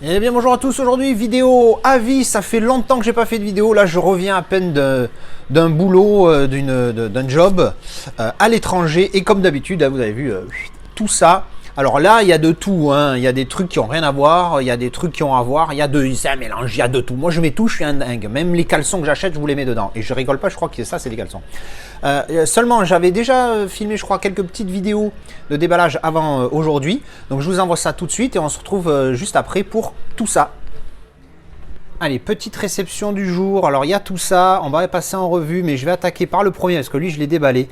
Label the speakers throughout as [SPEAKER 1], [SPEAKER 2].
[SPEAKER 1] Eh bien bonjour à tous, aujourd'hui vidéo avis, ça fait longtemps que j'ai pas fait de vidéo, là je reviens à peine d'un boulot, d'un job à l'étranger et comme d'habitude, vous avez vu tout ça. Alors là il y a de tout, hein. Il y a des trucs qui ont rien à voir, il y a des trucs qui ont à voir, c'est un mélange, il y a de tout. Moi je mets tout, je suis un dingue, même les caleçons que j'achète je vous les mets dedans et je rigole pas, je crois que ça c'est des caleçons. Seulement j'avais déjà filmé je crois quelques petites vidéos de déballage avant aujourd'hui, donc je vous envoie ça tout de suite et on se retrouve juste après pour tout ça. Allez, petite réception du jour. Alors il y a tout ça, on va passer en revue, mais je vais attaquer par le premier parce que lui je l'ai déballé.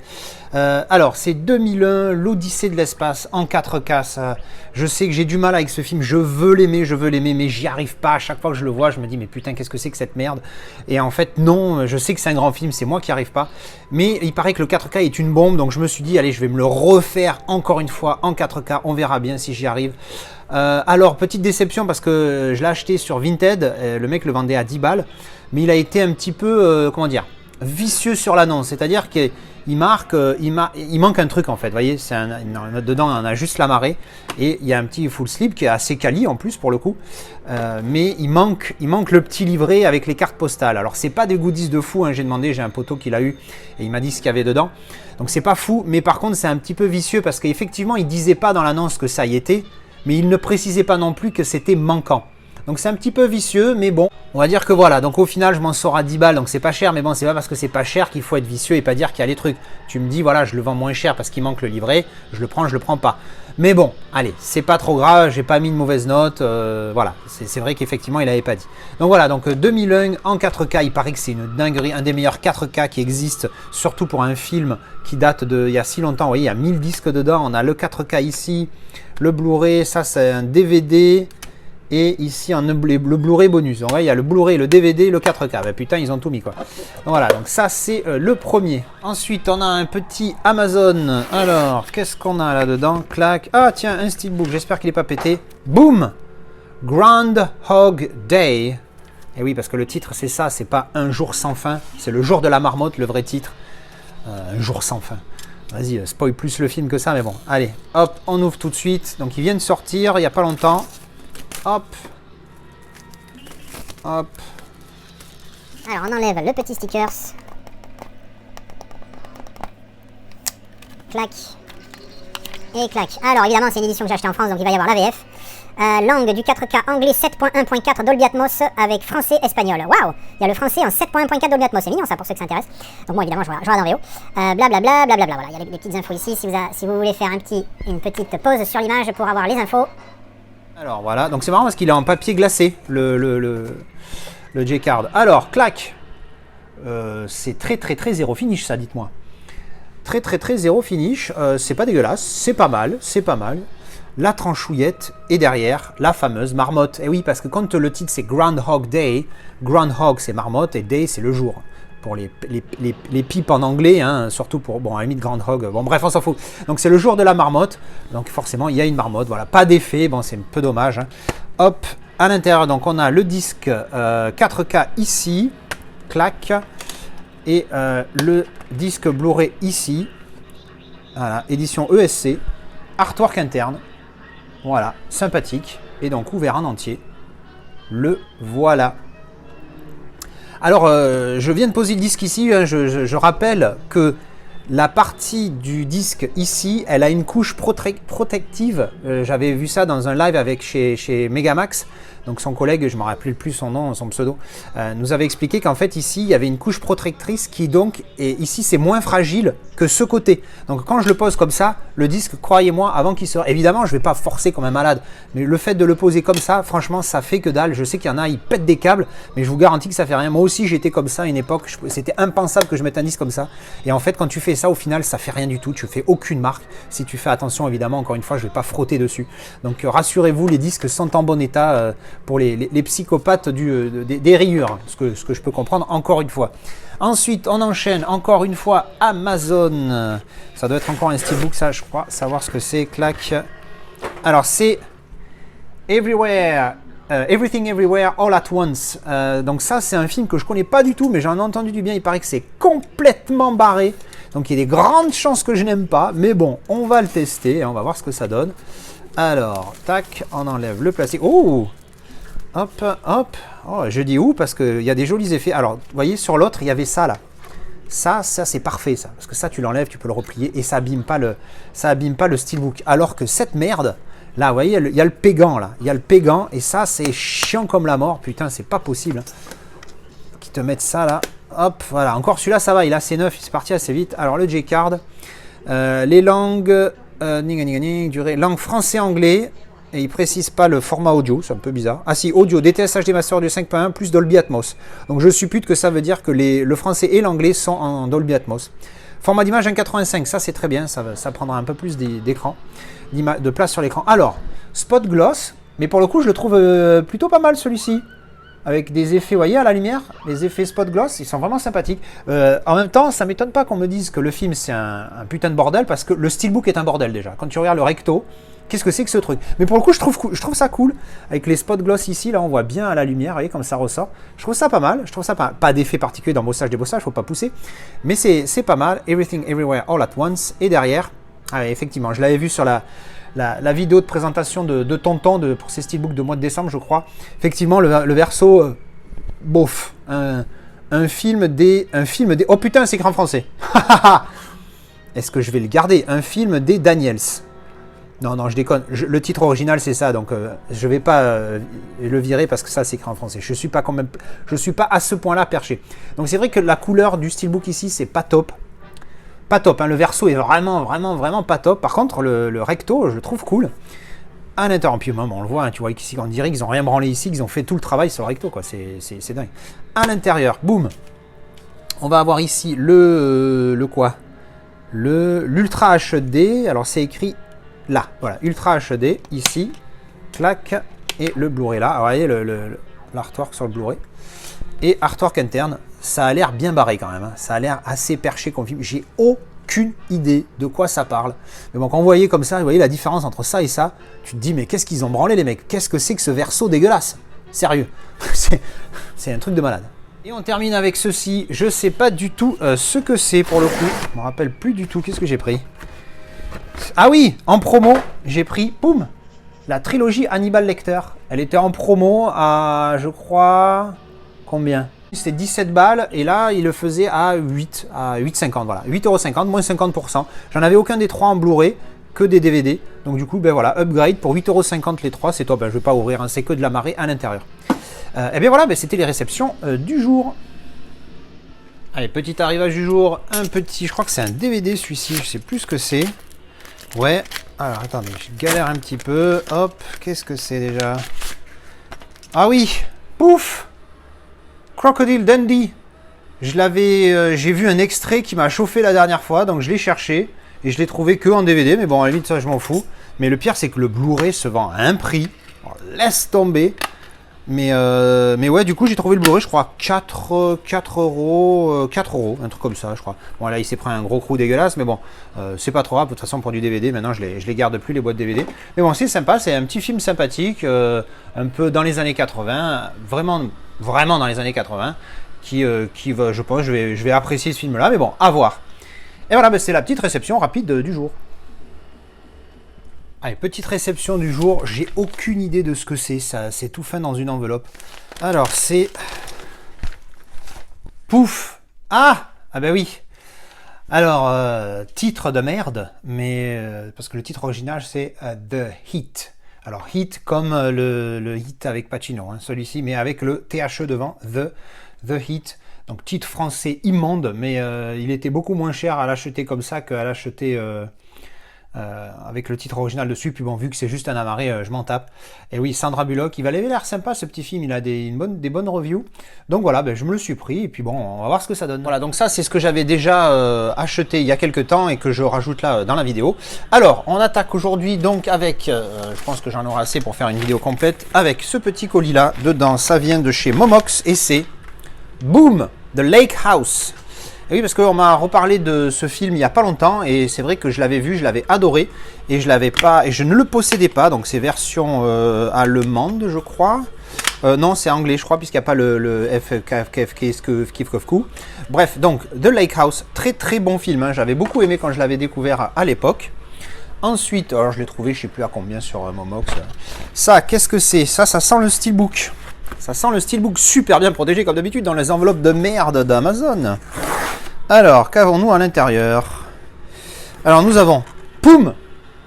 [SPEAKER 1] Alors c'est 2001, l'Odyssée de l'espace en 4K. Ça, je sais que j'ai du mal avec ce film, je veux l'aimer, mais j'y arrive pas. À chaque fois que je le vois, je me dis mais putain qu'est-ce que c'est que cette merde. Et en fait non, je sais que c'est un grand film, c'est moi qui arrive pas. Mais il paraît que le 4K est une bombe, donc je me suis dit allez je vais me le refaire encore une fois en 4K. On verra bien si j'y arrive. Alors, petite déception parce que je l'ai acheté sur Vinted, le mec le vendait à 10 balles, mais il a été un petit peu, comment dire, vicieux sur l'annonce, c'est-à-dire qu'il manque un truc en fait, vous voyez, dedans on a juste la marée, et il y a un petit full slip qui est assez quali en plus pour le coup, mais il manque le petit livret avec les cartes postales. Alors c'est pas des goodies de fou, hein, j'ai demandé, j'ai un poteau qui l'a eu, et il m'a dit ce qu'il y avait dedans, donc c'est pas fou, mais par contre c'est un petit peu vicieux parce qu'effectivement il disait pas dans l'annonce que ça y était, mais il ne précisait pas non plus que c'était manquant. Donc c'est un petit peu vicieux, mais bon, on va dire que voilà. Donc au final, je m'en sors à 10 balles, donc c'est pas cher, mais bon, c'est pas parce que c'est pas cher qu'il faut être vicieux et pas dire qu'il y a les trucs. Tu me dis, voilà, je le vends moins cher parce qu'il manque le livret, je le prends pas. Mais bon, allez, c'est pas trop grave, j'ai pas mis de mauvaise note, voilà. C'est vrai qu'effectivement, il avait pas dit. Donc voilà, donc 2001 en 4K, il paraît que c'est une dinguerie, un des meilleurs 4K qui existe, surtout pour un film qui date de il y a si longtemps. Vous voyez, il y a 1000 disques dedans, on a le 4K ici, le Blu-ray, ça c'est un DVD. Et ici, le Blu-ray bonus. Donc, il y a le Blu-ray, le DVD, le 4K. Ben, putain, ils ont tout mis, quoi. Donc, voilà, donc ça, c'est le premier. Ensuite, on a un petit Amazon. Alors, qu'est-ce qu'on a là-dedans? Clac. Ah, tiens, un steelbook. J'espère qu'il n'est pas pété. Boum! Groundhog Day. Et oui, parce que le titre, c'est ça. C'est pas Un jour sans fin. C'est Le jour de la marmotte, le vrai titre. Un jour sans fin. Vas-y, spoil plus le film que ça, mais bon. Allez, hop, on ouvre tout de suite. Donc, il vient de sortir il n'y a pas longtemps. Hop. Hop.
[SPEAKER 2] Alors on enlève le petit stickers. Clac. Et clac. Alors évidemment c'est une édition que j'ai achetée en France, donc il va y avoir la VF. Langue du 4K anglais 7.1.4 Dolby Atmos avec français espagnol. Waouh. Il y a le français en 7.1.4 Dolby Atmos, c'est mignon ça pour ceux que ça intéresse. Donc moi évidemment je regarde en VO. Blablabla, blablabla. Voilà, il y a des petites infos ici si vous voulez faire une petite pause sur l'image pour avoir les infos.
[SPEAKER 1] Alors voilà, donc c'est marrant parce qu'il est en papier glacé, le J-Card. Alors, clac. C'est très zéro finish ça, dites-moi. Très zéro finish, c'est pas dégueulasse, c'est pas mal. La tranchouillette et derrière la fameuse marmotte. Et oui, parce que quand le titre c'est Groundhog Day, Groundhog c'est marmotte et Day c'est le jour. Pour les pipes en anglais, hein, surtout pour, bon, à la limite Groundhog, bon bref, on s'en fout. Donc c'est le jour de la marmotte, donc forcément il y a une marmotte, voilà, pas d'effet, bon c'est un peu dommage. Hein. Hop, à l'intérieur, donc on a le disque 4K ici, clac, et le disque Blu-ray ici, voilà, édition ESC, artwork interne, voilà, sympathique, et donc ouvert en entier, le voilà. Alors, je viens de poser le disque ici, hein, je rappelle que la partie du disque ici, elle a une couche protective. J'avais vu ça dans un live avec chez Megamax. Donc son collègue, je ne me rappelle plus son nom, son pseudo, nous avait expliqué qu'en fait ici, il y avait une couche protectrice qui donc, et ici c'est moins fragile que ce côté. Donc quand je le pose comme ça, le disque, croyez-moi, avant qu'il se... Évidemment, je ne vais pas forcer comme un malade, mais le fait de le poser comme ça, franchement, ça fait que dalle. Je sais qu'il y en a, ils pètent des câbles, mais je vous garantis que ça fait rien. Moi aussi, j'étais comme ça à une époque, c'était impensable que je mette un disque comme ça. Et en fait, quand tu fais ça, au final, ça fait rien du tout, tu fais aucune marque. Si tu fais attention, évidemment, encore une fois, je ne vais pas frotter dessus. Donc rassurez-vous, les disques sont en bon état pour les psychopathes des rayures, ce que je peux comprendre encore une fois. Ensuite, on enchaîne encore une fois Amazon. Ça doit être encore un steelbook, ça, je crois, savoir ce que c'est. Clac. Alors, c'est Everything Everywhere All at Once. Donc ça, c'est un film que je connais pas du tout, mais j'en ai entendu du bien. Il paraît que c'est complètement barré. Donc il y a des grandes chances que je n'aime pas. Mais bon, on va le tester et on va voir ce que ça donne. Alors, tac, on enlève le plastique. Oh! Hop, hop. Oh, je dis où parce qu'il y a des jolis effets. Alors, vous voyez, sur l'autre, il y avait ça là. Ça c'est parfait ça. Parce que ça, tu l'enlèves, tu peux le replier et ça abîme pas le steelbook. Alors que cette merde, là, vous voyez, il y a le pégant là. Il y a le pégant et ça, c'est chiant comme la mort. Putain, c'est pas possible. Hein. Qu'ils te mettent ça là. Hop, voilà. Encore celui-là, ça va. Il est assez neuf. Il est parti assez vite. Alors, le J-Card. Les langues. Durée. Langue français-anglais. Et il précise pas le format audio, c'est un peu bizarre. Ah si, audio, DTS HD Master Audio 5.1 plus Dolby Atmos. Donc je suppute que ça veut dire que le français et l'anglais sont en Dolby Atmos. Format d'image 1.85, ça c'est très bien, ça prendra un peu plus d'écran, de place sur l'écran. Alors, Spot Gloss, mais pour le coup je le trouve plutôt pas mal celui-ci. Avec des effets, vous voyez, à la lumière, les effets Spot Gloss, ils sont vraiment sympathiques. En même temps, ça m'étonne pas qu'on me dise que le film c'est un putain de bordel, parce que le steelbook est un bordel déjà. Quand tu regardes le recto, qu'est-ce que c'est que ce truc? Mais pour le coup, je trouve ça cool. Avec les Spot Gloss ici, là, on voit bien à la lumière, vous voyez, comme ça ressort. Je trouve ça pas mal. Je trouve ça pas d'effet particulier d'embossage, débossage, faut pas pousser. Mais c'est pas mal. Everything, Everywhere, All at Once. Et derrière, effectivement, je l'avais vu sur la vidéo de présentation de Tonton pour ses steelbooks de mois de décembre, je crois. Effectivement, le verso, bof. Un film des... Oh putain, c'est écrit en français. Est-ce que je vais le garder? Un film des Daniels. Non, je déconne. Le titre original, c'est ça. Donc, je vais pas le virer parce que ça, c'est écrit en français. Je suis pas à ce point-là perché. Donc, c'est vrai que la couleur du steelbook ici, c'est pas top. Pas top, hein. Le verso est vraiment pas top. Par contre, le recto, je le trouve cool. À l'intérieur, puis on le voit, hein, tu vois ici, on dirait qu'ils n'ont rien branlé ici, qu'ils ont fait tout le travail sur le recto, quoi. C'est dingue. À l'intérieur, boum, on va avoir ici le quoi? L'Ultra HD. Alors, c'est écrit là, voilà, Ultra HD, ici, clac, et le Blu-ray là. Alors, vous voyez l'artwork sur le Blu-ray. Et artwork interne, ça a l'air bien barré quand même. Hein. Ça a l'air assez perché comme film. J'ai aucune idée de quoi ça parle. Mais bon, quand vous voyez comme ça, vous voyez la différence entre ça et ça, tu te dis, mais qu'est-ce qu'ils ont branlé les mecs? Qu'est-ce que c'est que ce verso dégueulasse? Sérieux. C'est un truc de malade. Et on termine avec ceci. Je sais pas du tout ce que c'est pour le coup. Je me rappelle plus du tout. Qu'est-ce que j'ai pris? Ah oui, en promo, j'ai pris, boum, la trilogie Hannibal Lecter. Elle était en promo à, je crois, combien? C'était 17 balles et là, il le faisait à 8,50, voilà. 8,50 €, moins 50%. J'en avais aucun des trois en Blu-ray, que des DVD. Donc du coup, ben voilà, upgrade pour 8,50 € les trois, c'est top. Ben, je ne vais pas ouvrir, hein, c'est que de la marée à l'intérieur. Et bien voilà, ben, c'était les réceptions du jour. Allez, petit arrivage du jour, un petit, je crois que c'est un DVD celui-ci, je sais plus ce que c'est. Ouais, alors attendez, je galère un petit peu. Hop, qu'est-ce que c'est déjà? Ah oui, pouf, Crocodile Dundee. J'ai vu un extrait qui m'a chauffé la dernière fois, donc je l'ai cherché et je l'ai trouvé que en DVD, mais bon, à la limite, ça, je m'en fous. Mais le pire, c'est que le Blu-ray se vend à un prix. Alors, laisse tomber. Mais ouais, du coup, j'ai trouvé le Blu-ray, je crois, 4 €, un truc comme ça, je crois. Bon, là, il s'est pris un gros coup dégueulasse, mais bon, c'est pas trop grave. De toute façon, pour du DVD, maintenant, je les garde plus, les boîtes DVD. Mais bon, c'est sympa, c'est un petit film sympathique, un peu dans les années 80, vraiment dans les années 80, qui va, je pense, je vais apprécier ce film-là, mais bon, à voir. Et voilà, ben, c'est la petite réception rapide du jour. Allez, petite réception du jour, j'ai aucune idée de ce que c'est, ça, c'est tout fin dans une enveloppe. Alors, c'est... Pouf! Ah ben oui. Alors, titre de merde, mais... parce que le titre original, c'est The Heat. Alors, Heat comme le Heat avec Pacino, hein, celui-ci, mais avec le THE devant, The Heat. Donc, titre français immonde, mais il était beaucoup moins cher à l'acheter comme ça qu'à l'acheter... avec le titre original dessus, puis bon, vu que c'est juste un amarré, je m'en tape. Et oui, Sandra Bullock, il avait l'air sympa ce petit film, il a des bonnes reviews. Donc voilà, ben, je me le suis pris, et puis bon, on va voir ce que ça donne. Voilà, donc ça c'est ce que j'avais déjà acheté il y a quelques temps, et que je rajoute là dans la vidéo. Alors, on attaque aujourd'hui donc avec, je pense que j'en aurai assez pour faire une vidéo complète, avec ce petit colis là, dedans, ça vient de chez Momox, et c'est, boom, The Lake House. Et oui, parce qu'on m'a reparlé de ce film il n'y a pas longtemps et c'est vrai que je l'avais vu, je l'avais adoré et je ne le possédais pas, donc c'est version allemande je crois. Non, c'est anglais je crois puisqu'il n'y a pas le FKFK. Bref, donc The Lake House, très très bon film, hein. J'avais beaucoup aimé quand je l'avais découvert à l'époque. Ensuite, alors je l'ai trouvé je ne sais plus à combien sur Momox. Ça, qu'est-ce que c'est? Ça sent le steelbook. Ça sent le steelbook super bien protégé comme d'habitude dans les enveloppes de merde d'Amazon. Alors, qu'avons-nous à l'intérieur? Alors, nous avons... Poum!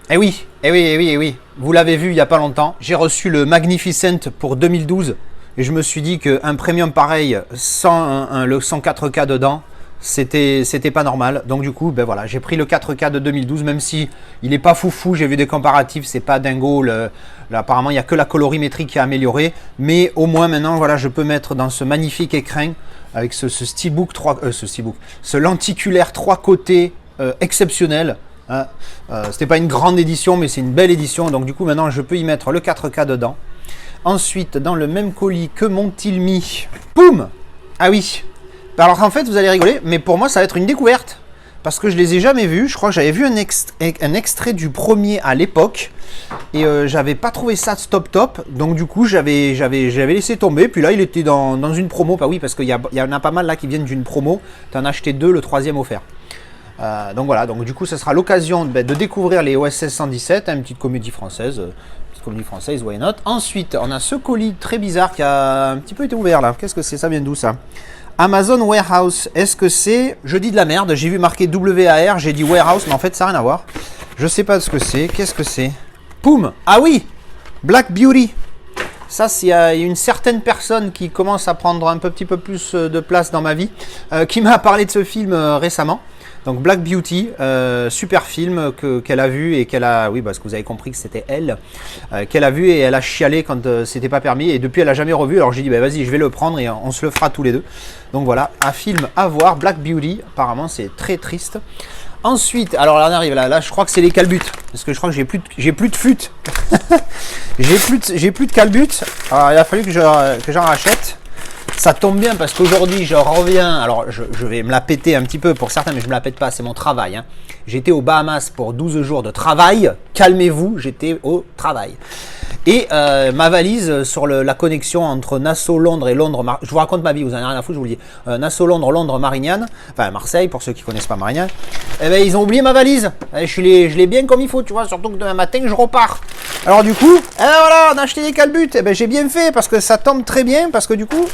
[SPEAKER 1] Eh oui, eh oui, eh oui, eh oui. Vous l'avez vu il n'y a pas longtemps. J'ai reçu le Magnificent pour 2012. Et je me suis dit qu'un premium pareil, sans le 104K dedans, c'était pas normal. Donc du coup, ben voilà, j'ai pris le 4K de 2012, même si il n'est pas foufou. J'ai vu des comparatifs, c'est pas dingo. Là, apparemment, il n'y a que la colorimétrie qui a amélioré. Mais au moins maintenant, voilà, je peux mettre dans ce magnifique écran avec ce steelbook, ce lenticulaire 3 côtés exceptionnel. Hein. C'était pas une grande édition, mais c'est une belle édition. Donc du coup, maintenant, je peux y mettre le 4K dedans. Ensuite, dans le même colis, que m'ont-ils mis? Poum! Ah oui. Alors en fait, vous allez rigoler, mais pour moi, ça va être une découverte. Parce que je les ai jamais vus. Je crois que j'avais vu un extrait du premier à l'époque. Et j'avais pas trouvé ça top. Donc du coup, j'avais laissé tomber. Puis là, il était dans une promo. Bah oui, parce qu'il y en a pas mal là qui viennent d'une promo. Tu en as acheté 2, le 3e offert. Donc voilà, donc du coup, ce sera l'occasion de découvrir les OSS 117, une petite comédie française. Why not? Ensuite, on a ce colis très bizarre qui a un petit peu été ouvert là. Qu'est-ce que c'est? Ça vient d'où ça? Amazon Warehouse. Est-ce que c'est... Je dis de la merde, j'ai vu marqué WAR, j'ai dit Warehouse, mais en fait ça n'a rien à voir. Je sais pas ce que c'est. Qu'est-ce que c'est? Poum! Ah oui! Black Beauty. Ça, il y a une certaine personne qui commence à prendre un petit peu plus de place dans ma vie, qui m'a parlé de ce film récemment. Donc Black Beauty, super film qu'elle a vu et qu'elle a, oui parce que vous avez compris que c'était elle, qu'elle a vu et elle a chialé quand c'était pas permis et depuis elle a jamais revu. Alors j'ai dit bah, vas-y je vais le prendre et on se le fera tous les deux. Donc voilà, un film à voir, Black Beauty, apparemment c'est très triste. Ensuite, alors là on arrive là je crois que c'est les calbutes parce que je crois que j'ai plus de fut. j'ai plus de calbutes. Alors il a fallu que j'en rachète. Ça tombe bien parce qu'aujourd'hui je reviens, alors je vais me la péter un petit peu pour certains, mais je me la pète pas, c'est mon travail. Hein. J'étais aux Bahamas pour 12 jours de travail, calmez-vous, j'étais au travail. Et ma valise sur la connexion entre Nassau, Londres et Londres, je vous raconte ma vie, vous en avez rien à foutre, je vous le dis. Nassau, Londres, Londres, Marignane, enfin Marseille pour ceux qui connaissent pas Marignane, eh ben, ils ont oublié ma valise. Je l'ai bien comme il faut, tu vois, surtout que demain matin je repars. Alors du coup, voilà, on a acheté des calbutes, eh ben, j'ai bien fait parce que ça tombe très bien, parce que du coup,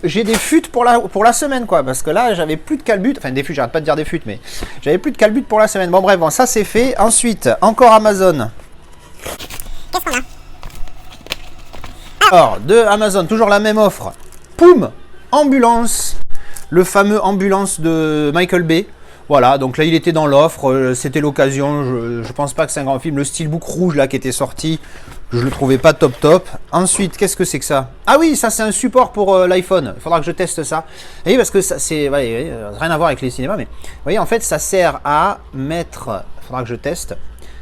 [SPEAKER 1] j'ai des fûts pour la semaine quoi, parce que là j'avais plus de calbutes, enfin des fûts, j'arrête pas de dire des fûts, mais j'avais plus de calbutes pour la semaine. Bon bref, bon, ça c'est fait. Ensuite, encore Amazon.
[SPEAKER 2] Qu'est-ce qu'on a?
[SPEAKER 1] Alors, de Amazon, toujours la même offre. Poum! Ambulance. Le fameux Ambulance de Michael Bay. Voilà, donc là il était dans l'offre, c'était l'occasion, je pense pas que c'est un grand film. Le steelbook rouge là qui était sorti, je le trouvais pas top. Ensuite, qu'est-ce que c'est que ça? Ah oui, ça c'est un support pour l'iPhone, il faudra que je teste ça. Et oui, parce que ça c'est, rien à voir avec les cinémas, mais vous voyez en fait ça sert à mettre, il faudra que je teste.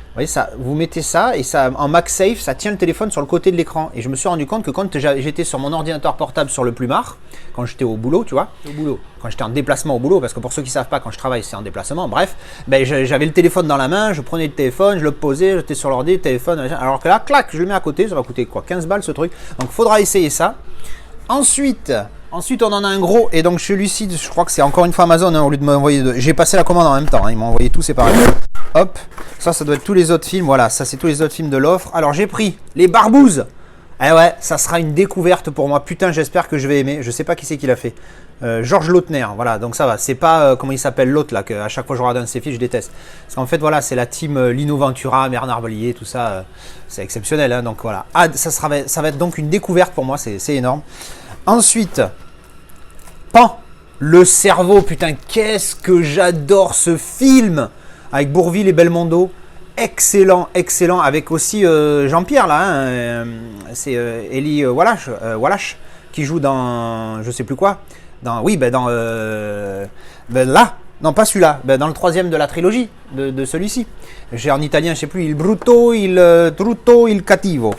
[SPEAKER 1] Vous voyez ça, vous mettez ça et ça en MagSafe, ça tient le téléphone sur le côté de l'écran. Et je me suis rendu compte que quand j'étais sur mon ordinateur portable sur le plumard, quand j'étais au boulot, tu vois, quand j'étais en déplacement au boulot, parce que pour ceux qui ne savent pas, quand je travaille, c'est en déplacement, bref, ben, j'avais le téléphone dans la main, je prenais le téléphone, je le posais, j'étais sur l'ordi, le téléphone, alors que là, clac, je le mets à côté, ça va coûter quoi, 15 balles ce truc. Donc il faudra essayer ça. Ensuite, on en a un gros, et donc celui-ci, je crois que c'est encore une fois Amazon, hein, au lieu de m'envoyer deux. J'ai passé la commande en même temps, hein, ils m'ont envoyé tout séparément. Hop, ça doit être tous les autres films, voilà, ça c'est tous les autres films de l'offre. Alors j'ai pris les Barbouzes. Eh ouais, ça sera une découverte pour moi, putain j'espère que je vais aimer, je sais pas qui c'est qui l'a fait. Georges Lautner, voilà, donc ça va, c'est pas, comment il s'appelle l'autre là, qu'à chaque fois je regarde un de ses films, je déteste. Parce qu'en fait voilà, c'est la team Lino Ventura, Bernard Blier, tout ça, c'est exceptionnel, hein, donc voilà. Ah, ça va être donc une découverte pour moi, c'est énorme. Ensuite, Pan, le cerveau, putain, qu'est-ce que j'adore ce film avec Bourvil et Belmondo, excellent, avec aussi Jean-Pierre là, hein, c'est Eli Wallach qui joue dans, je sais plus quoi, dans là, non pas celui-là, dans le troisième de la trilogie de celui-ci. J'ai en italien, je sais plus, il brutto, il trutto, il cattivo.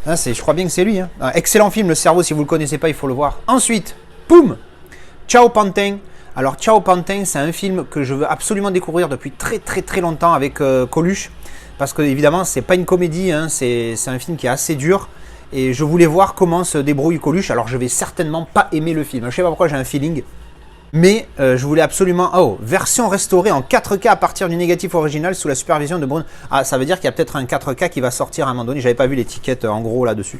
[SPEAKER 1] Hein, je crois bien que c'est lui. Hein. Excellent film, Le Cerveau, si vous le connaissez pas, il faut le voir. Ensuite, poum, Ciao Pantin. Alors Ciao Pantin, c'est un film que je veux absolument découvrir depuis très longtemps avec Coluche, parce que évidemment c'est pas une comédie, hein, c'est un film qui est assez dur et je voulais voir comment se débrouille Coluche. Alors je vais certainement pas aimer le film, je sais pas pourquoi j'ai un feeling. Mais je voulais absolument... Oh, version restaurée en 4K à partir du négatif original sous la supervision de Bruno. Ah, ça veut dire qu'il y a peut-être un 4K qui va sortir à un moment donné. J'avais pas vu l'étiquette en gros là-dessus.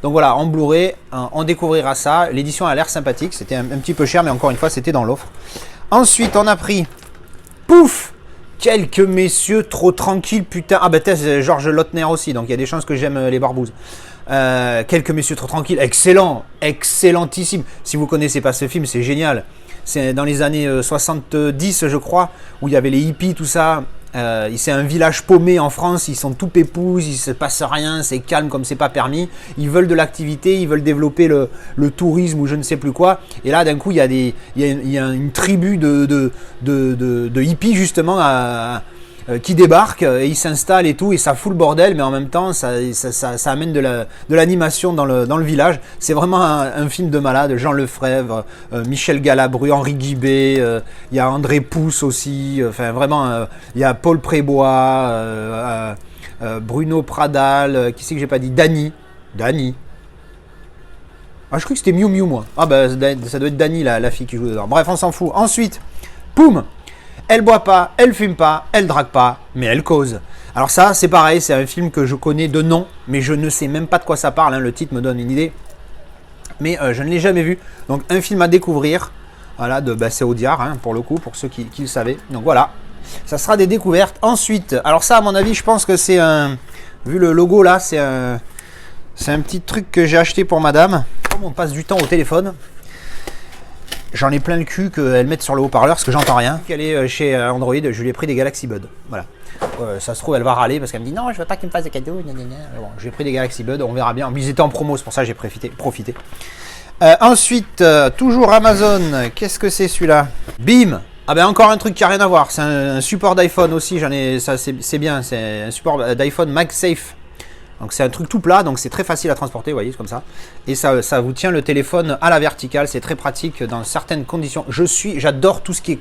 [SPEAKER 1] Donc voilà, en Blu-ray, on découvrira ça. L'édition a l'air sympathique. C'était un petit peu cher, mais encore une fois, c'était dans l'offre. Ensuite, on a pris... Pouf! Quelques messieurs trop tranquilles, putain. Ah bah c'est Georges Lautner aussi, donc il y a des chances que j'aime les barbouzes. Quelques messieurs trop tranquilles, excellent, excellentissime. Si vous connaissez pas ce film, c'est génial. C'est dans les années 70, je crois, où il y avait les hippies, tout ça. C'est un village paumé en France, ils sont tout pépouses, il se passe rien, c'est calme comme c'est pas permis. Ils veulent de l'activité, ils veulent développer le tourisme ou je ne sais plus quoi. Et là, d'un coup, il y a une tribu de hippies justement qui débarquent et ils s'installent et tout, et ça fout le bordel, mais en même temps, ça amène de l'animation dans le village. C'est vraiment un film de malade. Jean Lefebvre, Michel Galabru, Henri Guibé, il y a André Pousse aussi, enfin vraiment, il y a Paul Prébois, Bruno Pradal, qui c'est que j'ai pas dit, Dany. Ah, je crois que c'était Miu Miu, moi. Ah bah ça doit être Dany, la fille qui joue dedans. Bref, on s'en fout. Ensuite, poum, elle boit pas, elle fume pas, elle drague pas, mais elle cause. Alors ça, c'est pareil, c'est un film que je connais de nom, mais je ne sais même pas de quoi ça parle, hein. Le titre me donne une idée, mais je ne l'ai jamais vu. Donc un film à découvrir, voilà, c'est Audiard, hein, pour le coup, pour ceux qui le savaient. Donc voilà, ça sera des découvertes. Ensuite, alors ça, à mon avis, je pense que c'est un... Vu le logo là, c'est un petit truc que j'ai acheté pour madame. Comme on passe du temps au téléphone, j'en ai plein le cul qu'elle mette sur le haut-parleur parce que j'entends rien. Elle est chez Android, je lui ai pris des Galaxy Buds. Voilà. Ça se trouve, elle va râler parce qu'elle me dit non, je veux pas qu'il me fasse des cadeaux. Bon, j'ai pris des Galaxy Buds, on verra bien. Ils étaient en promo, c'est pour ça que j'ai profité. Ensuite, toujours Amazon. Qu'est-ce que c'est celui-là? Bim! Ah ben encore un truc qui a rien à voir. C'est un support d'iPhone aussi. Ça c'est bien. C'est un support d'iPhone MagSafe. Donc c'est un truc tout plat, donc c'est très facile à transporter, vous voyez, c'est comme ça. Et ça vous tient le téléphone à la verticale, c'est très pratique dans certaines conditions. J'adore tout ce qui est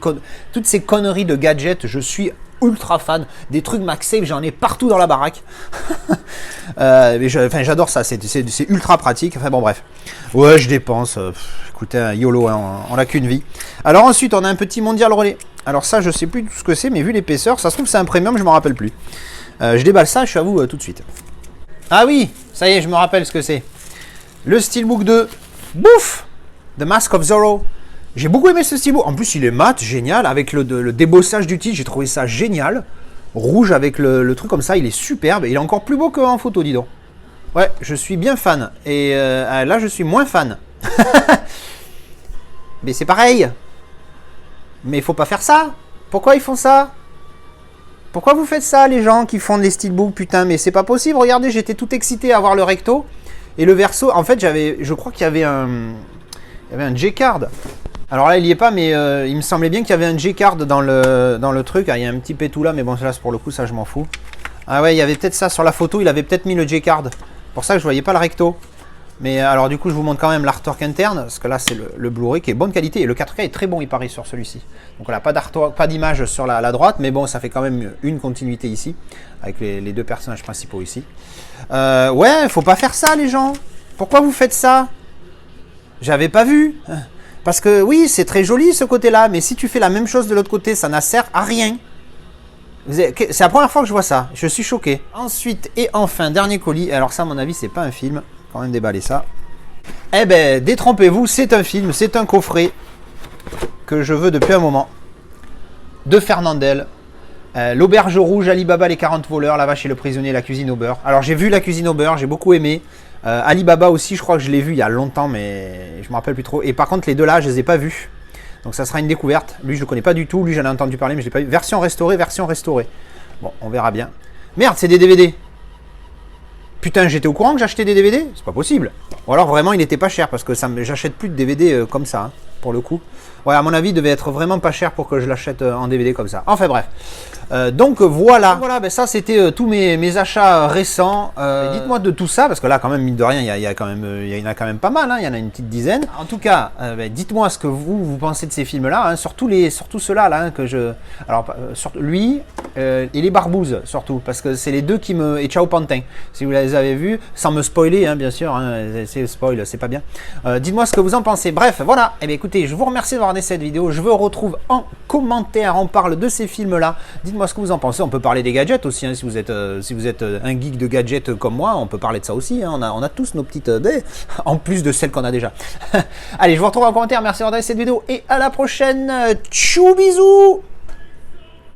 [SPEAKER 1] toutes ces conneries de gadgets, je suis ultra fan. Des trucs MagSafe, j'en ai partout dans la baraque. J'adore ça, c'est ultra pratique. Enfin bon, bref. Ouais, je dépense. Écoutez, un YOLO, hein, on n'a qu'une vie. Alors ensuite, on a un petit Mondial Relais. Alors ça, je sais plus tout ce que c'est, mais vu l'épaisseur, ça se trouve c'est un premium, je m'en rappelle plus. Je déballe ça, je suis à vous tout de suite. Ah oui, ça y est, je me rappelle ce que c'est. Le Steelbook 2. Bouf! The Mask of Zorro. J'ai beaucoup aimé ce Steelbook. En plus, il est mat, génial. Avec le débossage du titre, j'ai trouvé ça génial. Rouge avec le truc comme ça, il est superbe. Il est encore plus beau qu'en photo, dis donc. Ouais, je suis bien fan. Et là, je suis moins fan. Mais c'est pareil. Mais il faut pas faire ça. Pourquoi ils font ça? Pourquoi vous faites ça, les gens qui font des steelbooks? Putain, mais c'est pas possible. Regardez, j'étais tout excité à voir le recto. Et le verso, en fait, je crois qu'il y avait un J-card. Alors là, il y est pas, mais il me semblait bien qu'il y avait un J-card dans le truc. Ah, il y a un petit pétou là, mais bon, là, pour le coup, ça, je m'en fous. Ah ouais, il y avait peut-être ça sur la photo. Il avait peut-être mis le J-card. Pour ça que je voyais pas le recto. Mais alors, du coup, je vous montre quand même l'artwork interne. Parce que là, c'est le Blu-ray qui est bonne qualité. Et le 4K est très bon, il paraît, sur celui-ci. Donc voilà, pas d'image sur la droite. Mais bon, ça fait quand même une continuité ici. Avec les deux personnages principaux ici. Ouais, faut pas faire ça, les gens. Pourquoi vous faites ça? J'avais pas vu. Parce que oui, c'est très joli ce côté-là. Mais si tu fais la même chose de l'autre côté, ça n'a sert à rien. C'est la première fois que je vois ça. Je suis choqué. Ensuite et enfin, dernier colis. Alors ça, à mon avis, c'est pas un film. Quand même déballer ça. Eh ben, détrompez-vous, c'est un film, c'est un coffret que je veux depuis un moment. De Fernandel. L'auberge rouge, Alibaba, les 40 voleurs, la vache et le prisonnier, la cuisine au beurre. Alors j'ai vu la cuisine au beurre, j'ai beaucoup aimé. Alibaba aussi, je crois que je l'ai vu il y a longtemps, mais je me rappelle plus trop. Et par contre, les deux là, je les ai pas vus. Donc ça sera une découverte. Lui, je le connais pas du tout. Lui, j'en ai entendu parler, mais je l'ai pas vu. Version restaurée, version restaurée. Bon, on verra bien. Merde, c'est des DVD. Putain, j'étais au courant que j'achetais des DVD? C'est pas possible. Ou alors vraiment, il n'était pas cher parce que j'achète plus de DVD comme ça, hein, pour le coup. Ouais, à mon avis, il devait être vraiment pas cher pour que je l'achète en DVD comme ça. Enfin bref. Donc voilà. Voilà, ben ça c'était tous mes achats récents. Dites-moi de tout ça, parce que là, quand même, mine de rien, il y en a quand même pas mal. Hein, il y en a une petite dizaine. En tout cas, dites-moi ce que vous pensez de ces films-là. Hein, surtout ceux-là là, hein, que je. Alors, surtout lui et les Barbouzes, surtout. Parce que c'est les deux qui me. Et Ciao Pantin. Si vous les avez vus, sans me spoiler, hein, bien sûr. Hein, c'est spoil, c'est pas bien. Dites-moi ce que vous en pensez. Bref, voilà. Eh bien, écoutez. écoutez, je vous remercie d'avoir regardé cette vidéo. Je vous retrouve en commentaire. On parle de ces films-là. Dites-moi ce que vous en pensez. On peut parler des gadgets aussi. Hein, si vous êtes un geek de gadgets comme moi, on peut parler de ça aussi. Hein. On a tous nos petites en plus de celles qu'on a déjà. Allez, je vous retrouve en commentaire. Merci d'avoir regardé cette vidéo et à la prochaine. Tchou, bisous.